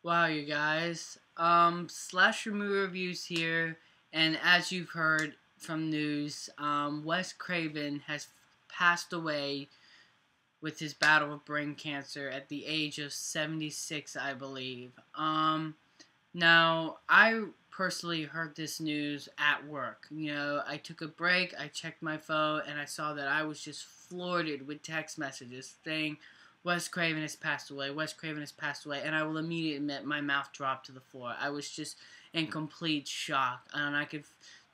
Wow, you guys. Slasher movie reviews here, and as you've heard from news, Wes Craven has passed away with his battle with brain cancer at the age of 76, I believe. Now, I personally heard this news at work. I took a break, I checked my phone, and I saw that I was just flooded with text messages saying, Wes Craven has passed away, Wes Craven has passed away, and I will immediately admit my mouth dropped to the floor. I was just in complete shock, and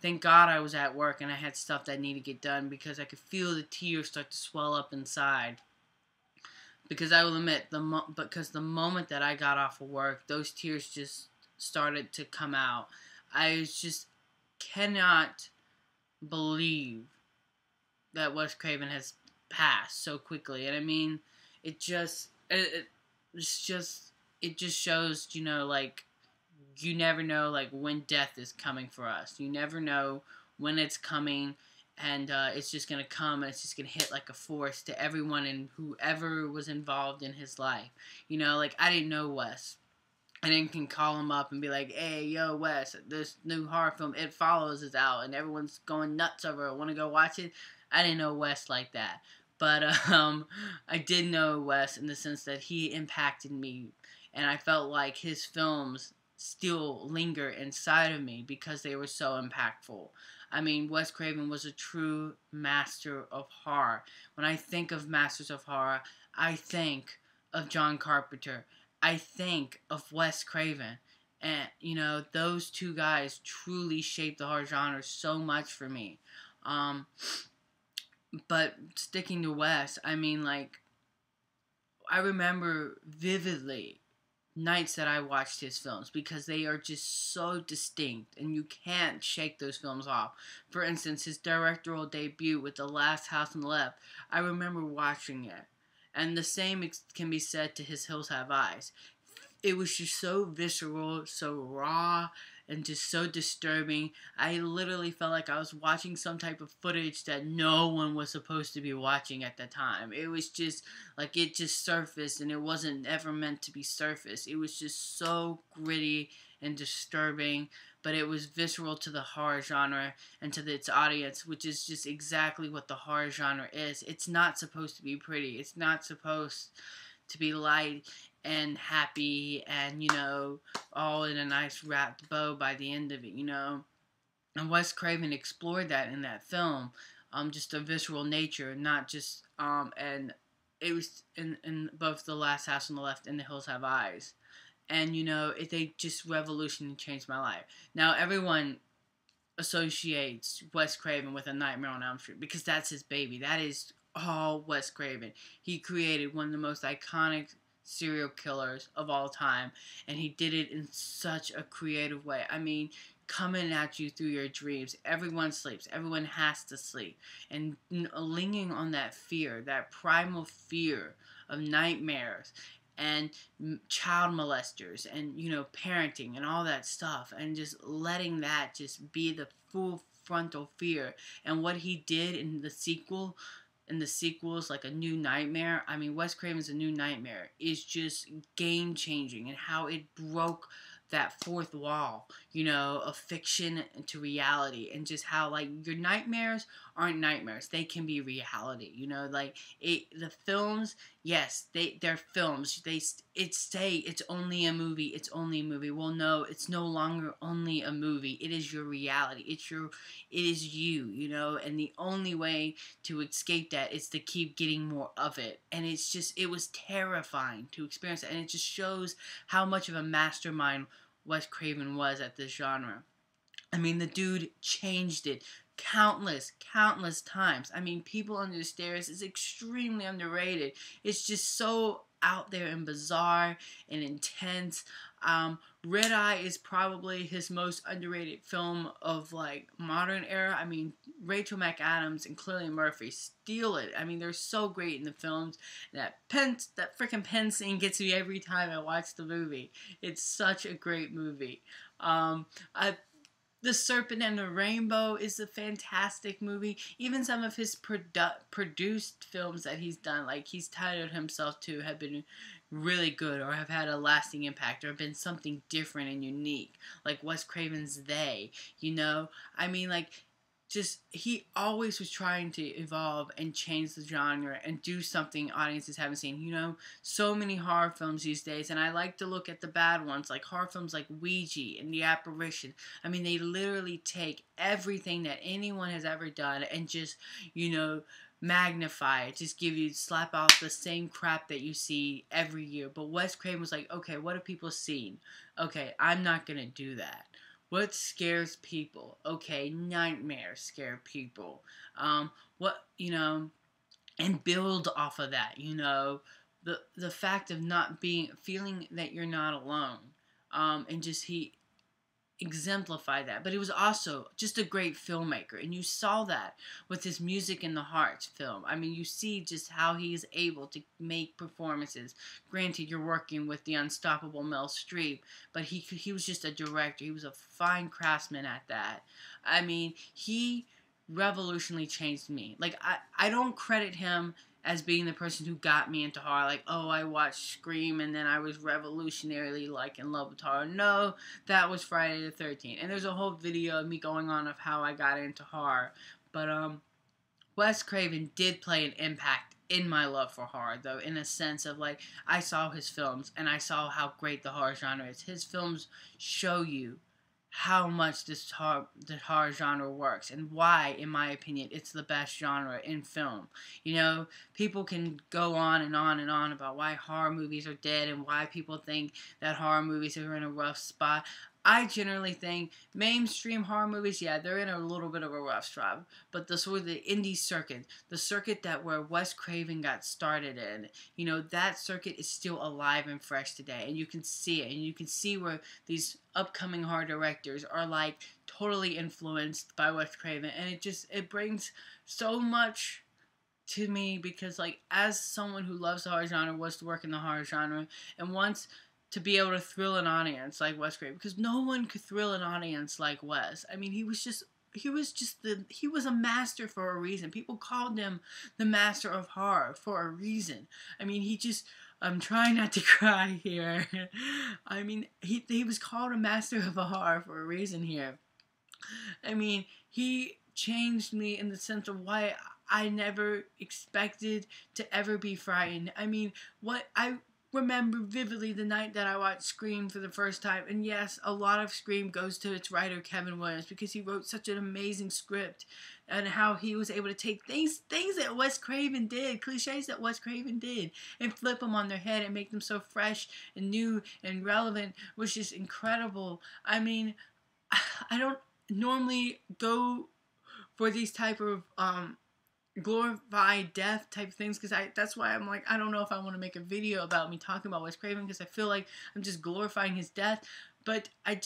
thank God I was at work and I had stuff that needed to get done because I could feel the tears start to swell up inside. Because I will admit, because the moment that I got off of work, those tears just started to come out. I just cannot believe that Wes Craven has passed so quickly, and I mean, it just shows, like you never know, like when death is coming for us. You never know when it's coming, and it's just gonna come, and it's just gonna hit like a force to everyone and whoever was involved in his life. Like I didn't know Wes. I then can call him up and be like, "Hey, yo, Wes, this new horror film, It Follows, is out, and everyone's going nuts over it. Want to go watch it?" I didn't know Wes like that, but I did know Wes in the sense that he impacted me, and I felt like his films still linger inside of me because they were so impactful. I mean, Wes Craven was a true master of horror. When I think of masters of horror, I think of John Carpenter. I think of Wes Craven. And, those two guys truly shaped the horror genre so much for me. But sticking to Wes, I mean, like, I remember vividly nights that I watched his films because they are just so distinct and you can't shake those films off. For instance, his directorial debut with The Last House on the Left, I remember watching it. And the same can be said to his Hills Have Eyes. It was just so visceral, so raw, and just so disturbing. I literally felt like I was watching some type of footage that no one was supposed to be watching at the time. It was just like it just surfaced, and it wasn't ever meant to be surfaced. It was just so gritty and disturbing, but it was visceral to the horror genre and to its audience, which is just exactly what the horror genre is. It's not supposed to be pretty. It's not supposed to be light and happy and, all in a nice wrapped bow by the end of it. And Wes Craven explored that in that film, just a visceral nature, not just, and it was in both The Last House on the Left and The Hills Have Eyes. And, they just revolutionarily changed my life. Now, everyone associates Wes Craven with A Nightmare on Elm Street because that's his baby. That is all Wes Craven. He created one of the most iconic serial killers of all time, and he did it in such a creative way. I mean, coming at you through your dreams. Everyone sleeps. Everyone has to sleep. And lingering on that fear, that primal fear of nightmares and child molesters and, parenting and all that stuff, and just letting that just be the full frontal fear. And what he did in the sequels, like A New Nightmare, I mean, Wes Craven's A New Nightmare is just game changing, and how it broke that fourth wall, of fiction to reality, and just how, like, your nightmares aren't nightmares. They can be reality, like, the films, yes, they're films. It's only a movie, it's only a movie. Well, no, it's no longer only a movie. It is your reality. It is you, and the only way to escape that is to keep getting more of it. And it was terrifying to experience it, and it just shows how much of a mastermind Wes Craven was at this genre. I mean, the dude changed it countless times. I mean, People Under the Stairs is extremely underrated. It's just so out there and bizarre and intense. Red Eye is probably his most underrated film of, like, modern era. I mean, Rachel McAdams and Cillian Murphy steal it. I mean, they're so great in the films. That freaking pen scene gets me every time I watch the movie. It's such a great movie. The Serpent and the Rainbow is a fantastic movie. Even some of his produced films that he's done, like he's titled himself to, have been really good or have had a lasting impact or been something different and unique. Like Wes Craven's They, you know? I mean, like, just, he always was trying to evolve and change the genre and do something audiences haven't seen. You know, so many horror films these days, and I like to look at the bad ones, like horror films like Ouija and The Apparition. I mean, they literally take everything that anyone has ever done and just, you know, magnify it, just give you, slap out the same crap that you see every year. But Wes Craven was like, okay, what have people seen? Okay, I'm not gonna do that. What scares people? Okay, nightmares scare people. What, you know, and build off of that, you know, the fact of not feeling that you're not alone. And just, he exemplify that. But he was also just a great filmmaker, and you saw that with his Music in the Heart film. I mean, you see just how he is able to make performances. Granted, you're working with the unstoppable Mel Streep, but he was just a director. He was a fine craftsman at that. I mean, he revolutionarily changed me. Like, I don't credit him as being the person who got me into horror. Like, oh, I watched Scream and then I was revolutionarily, like, in love with horror. No, that was Friday the 13th. And there's a whole video of me going on of how I got into horror. But, Wes Craven did play an impact in my love for horror, though, in a sense of, like, I saw his films and I saw how great the horror genre is. His films show you how much the horror genre works and why, in my opinion, it's the best genre in film. You know, people can go on and on and on about why horror movies are dead and why people think that horror movies are in a rough spot. I generally think mainstream horror movies, yeah, they're in a little bit of a rough spot, but the sort of the indie circuit, the circuit that where Wes Craven got started in, you know, that circuit is still alive and fresh today, and you can see it, and you can see where these upcoming horror directors are, like, totally influenced by Wes Craven, and it brings so much to me, because, like, as someone who loves the horror genre, wants to work in the horror genre, and wants to be able to thrill an audience like Wes Craven, because no one could thrill an audience like Wes. I mean, he was a master for a reason. People called him the master of horror for a reason. I mean, I'm trying not to cry here. I mean, he was called a master of horror for a reason here. I mean, he changed me in the sense of why I never expected to ever be frightened. I mean, what I remember vividly the night that I watched Scream for the first time, and yes, a lot of Scream goes to its writer Kevin Williams, because he wrote such an amazing script, and how he was able to take things that Wes Craven did, cliches that Wes Craven did, and flip them on their head and make them so fresh and new and relevant, was just incredible. I mean, I don't normally go for these type of glorify death type things, because that's why I'm like, I don't know if I want to make a video about me talking about Wes Craven, because I feel like I'm just glorifying his death. But I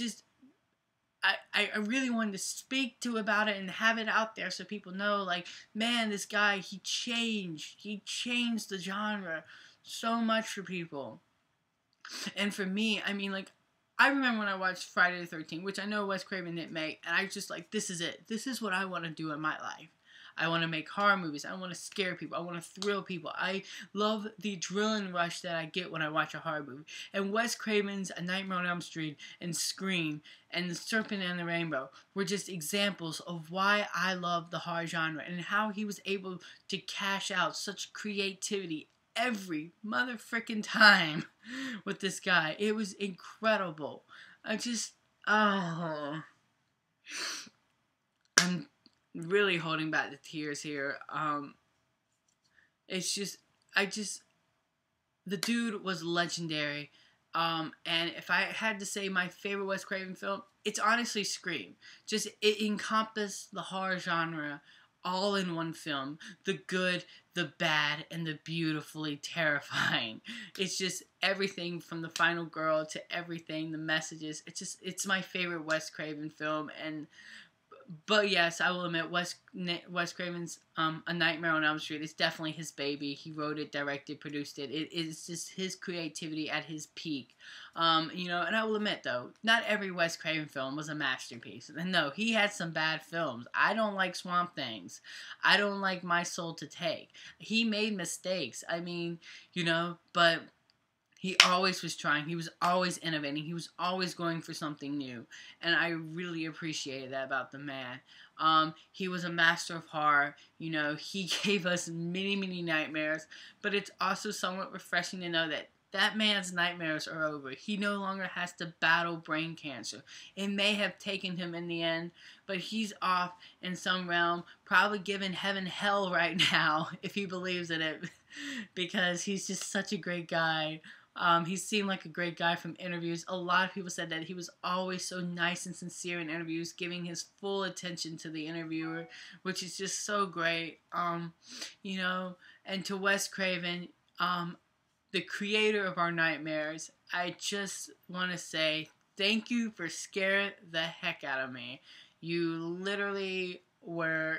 really wanted to speak about it and have it out there so people know, like, man, this guy, he changed the genre so much for people. And for me, I mean, like, I remember when I watched Friday the 13th, which I know Wes Craven didn't make, and I was just like, this is it. This is what I want to do in my life. I want to make horror movies. I want to scare people. I want to thrill people. I love the adrenaline rush that I get when I watch a horror movie. And Wes Craven's A Nightmare on Elm Street and Scream and The Serpent and the Rainbow were just examples of why I love the horror genre, and how he was able to cash out such creativity every motherfucking time with this guy. It was incredible. I'm really holding back the tears here. The dude was legendary. And if I had to say my favorite Wes Craven film, it's honestly Scream. It encompassed the horror genre all in one film. The good, the bad, and the beautifully terrifying. It's just everything from the final girl to everything, the messages. It's my favorite Wes Craven film. But yes, I will admit, Wes Craven's A Nightmare on Elm Street is definitely his baby. He wrote it, directed, produced it. It is just his creativity at his peak. And I will admit, though, not every Wes Craven film was a masterpiece. And no, he had some bad films. I don't like Swamp Things. I don't like My Soul to Take. He made mistakes. I mean, but he always was trying. He was always innovating. He was always going for something new. And I really appreciated that about the man. He was a master of horror. You know, he gave us many, many nightmares. But it's also somewhat refreshing to know that that man's nightmares are over. He no longer has to battle brain cancer. It may have taken him in the end, but he's off in some realm, probably giving heaven hell right now, if he believes in it, because he's just such a great guy. He seemed like a great guy from interviews. A lot of people said that he was always so nice and sincere in interviews, giving his full attention to the interviewer, which is just so great. You know, and to Wes Craven, the creator of our nightmares, I just want to say thank you for scaring the heck out of me. You literally were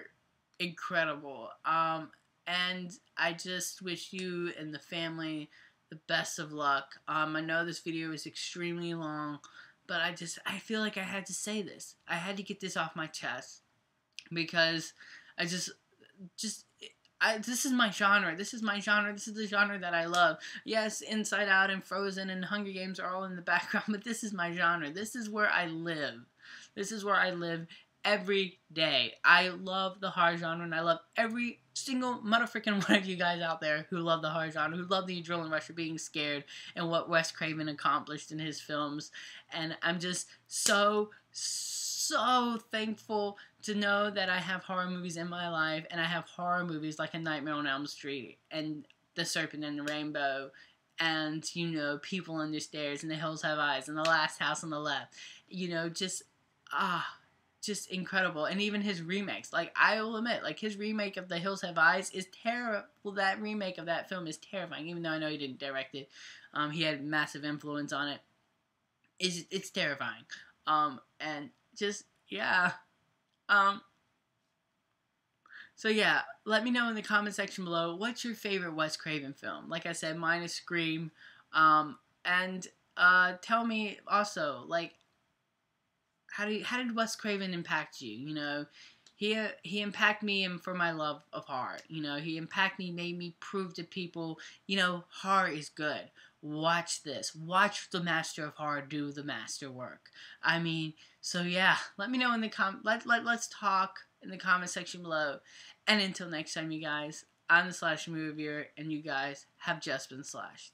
incredible. And I just wish you and the family the best of luck. I know this video is extremely long, but I feel like I had to say this. I had to get this off my chest because I just this is my genre. This is my genre. This is the genre that I love. Yes, Inside Out and Frozen and Hunger Games are all in the background, but this is my genre. This is where I live. This is where I live every day. I love the horror genre, and I love every single motherfucking one of you guys out there who love the horror genre, who love the adrenaline rush of being scared and what Wes Craven accomplished in his films. And I'm just so thankful to know that I have horror movies in my life, and I have horror movies like A Nightmare on Elm Street and The Serpent and the Rainbow and, you know, People Under Stairs and The Hills Have Eyes and The Last House on the Left. You know, just incredible. And even his remakes, like, I will admit, like, his remake of The Hills Have Eyes is terrible. That remake of that film is terrifying, even though I know he didn't direct it. He had massive influence on it. It's terrifying. And just, yeah. So yeah, let me know in the comment section below, what's your favorite Wes Craven film? Like I said, mine is Scream. And tell me also, like, how did Wes Craven impact you? You know, he impacted me for my love of horror. You know, he impacted me, made me prove to people, you know, horror is good. Watch this. Watch the master of horror do the master work. I mean, so yeah, let me know in the let's talk in the comment section below. And until next time, you guys, I'm the Slash Movie Reviewer, and you guys have just been slashed.